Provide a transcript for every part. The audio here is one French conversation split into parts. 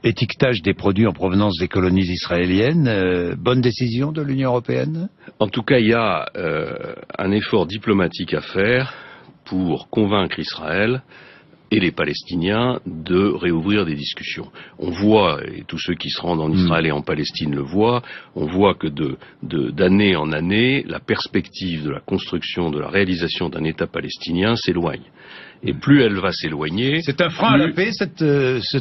étiquetage des produits en provenance des colonies israéliennes. Bonne décision de l'Union européenne? En tout cas, il y a un effort diplomatique à faire pour convaincre Israël et les Palestiniens de réouvrir des discussions. On voit, et tous ceux qui se rendent en Israël et en Palestine le voient, on voit que d'année en année, la perspective de la construction, de la réalisation d'un État palestinien s'éloigne. Et plus elle va s'éloigner... C'est un frein à la paix, cette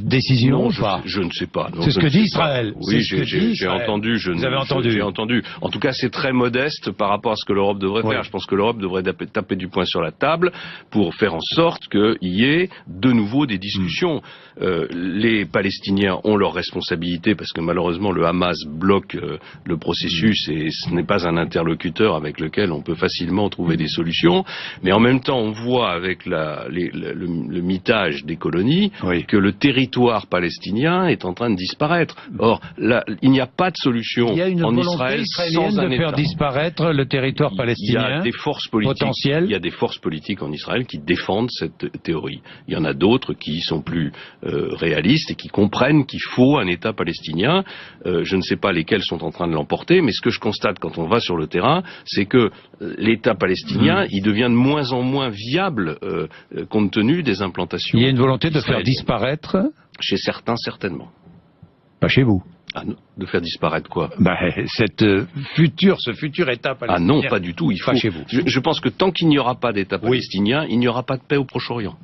décision, non, ou pas? je ne sais pas. C'est ce que dit Israël. Oui, j'ai entendu. Vous avez entendu? J'ai entendu. En tout cas, c'est très modeste par rapport à ce que l'Europe devrait faire. Je pense que l'Europe devrait taper du poing sur la table pour faire en sorte qu'il y ait de nouveau des discussions. Les Palestiniens ont leurs responsabilités parce que malheureusement le Hamas bloque le processus et ce n'est pas un interlocuteur avec lequel on peut facilement trouver des solutions. Mais en même temps, on voit avec le mitage des colonies que le territoire palestinien est en train de disparaître. Or, il n'y a pas de solution en Israël sans un État. De faire disparaître le territoire palestinien. Il y a des forces politiques potentielles. Il y a des forces politiques en Israël qui défendent cette théorie. Il y en a d'autres qui sont plus réalistes et qui comprennent qu'il faut un État palestinien. Je ne sais pas lesquels sont en train de l'emporter, mais ce que je constate quand on va sur le terrain, c'est que l'État palestinien, il devient de moins en moins viable compte tenu des implantations. Il y a une volonté de faire disparaître? Chez certains, certainement. Pas chez vous. Ah non, de faire disparaître quoi? Ce futur État palestinien. Ah non, pas du tout. Il faut. Pas chez vous. Je pense que tant qu'il n'y aura pas d'État palestinien, il n'y aura pas de paix au Proche-Orient.